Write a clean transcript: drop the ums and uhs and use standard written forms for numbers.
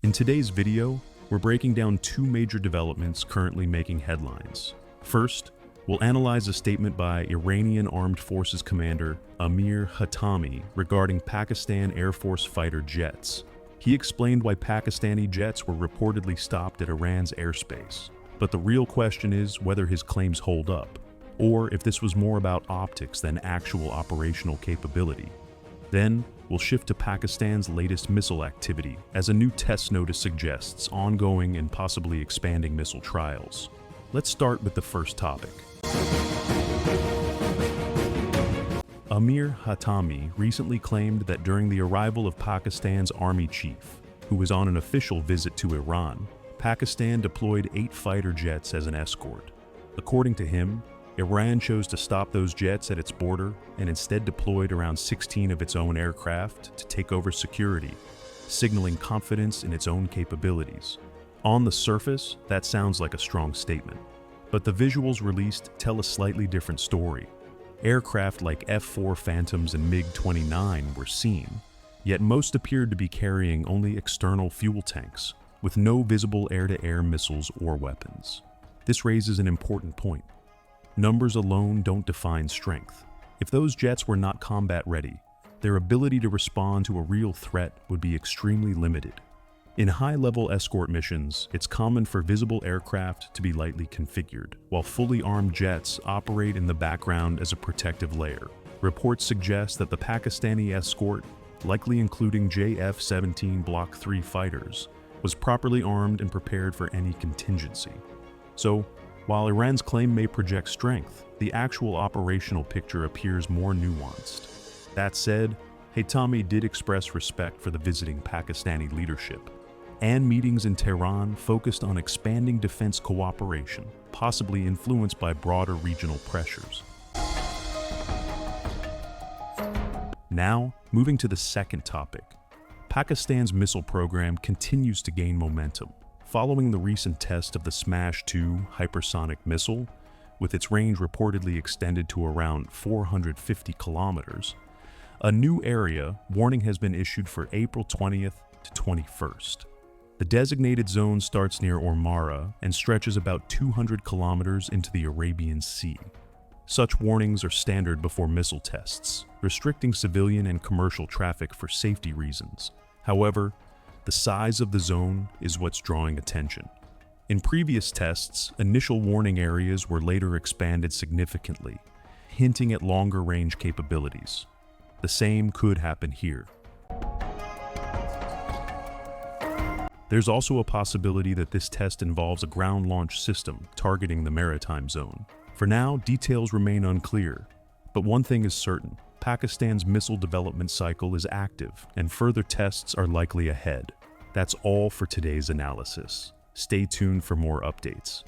In today's video, we're breaking down two major developments currently making headlines. First, we'll analyze a statement by Iranian Armed Forces Commander Amir Hatami regarding Pakistan Air Force fighter jets. He explained why Pakistani jets were reportedly stopped at Iran's airspace. But the real question is whether his claims hold up, or if this was more about optics than actual operational capability. Then, we'll shift to Pakistan's latest missile activity, as a new test notice suggests ongoing and possibly expanding missile trials. Let's start with the first topic. Amir Hatami recently claimed that during the arrival of Pakistan's army chief, who was on an official visit to Iran, Pakistan deployed 8 fighter jets as an escort. According to him, Iran chose to stop those jets at its border and instead deployed around 16 of its own aircraft to take over security, signaling confidence in its own capabilities. On the surface, that sounds like a strong statement, but the visuals released tell a slightly different story. Aircraft like F-4 Phantoms and MiG-29 were seen, yet most appeared to be carrying only external fuel tanks, with no visible air-to-air missiles or weapons. This raises an important point. Numbers alone don't define strength. If those jets were not combat-ready, their ability to respond to a real threat would be extremely limited. In high-level escort missions, it's common for visible aircraft to be lightly configured, while fully armed jets operate in the background as a protective layer. Reports suggest that the Pakistani escort, likely including JF-17 Block 3 fighters, was properly armed and prepared for any contingency. So, while Iran's claim may project strength, the actual operational picture appears more nuanced. That said, Hatami did express respect for the visiting Pakistani leadership, and meetings in Tehran focused on expanding defense cooperation, possibly influenced by broader regional pressures. Now, moving to the second topic. Pakistan's missile program continues to gain momentum. Following the recent test of the Smash-2 hypersonic missile, with its range reportedly extended to around 450 kilometers, a new area warning has been issued for April 20th to 21st. The designated zone starts near Ormara and stretches about 200 kilometers into the Arabian Sea. Such warnings are standard before missile tests, restricting civilian and commercial traffic for safety reasons. However, the size of the zone is what's drawing attention. In previous tests, initial warning areas were later expanded significantly, hinting at longer range capabilities. The same could happen here. There's also a possibility that this test involves a ground launch system targeting the maritime zone. For now, details remain unclear, but one thing is certain. Pakistan's missile development cycle is active, and further tests are likely ahead. That's all for today's analysis. Stay tuned for more updates.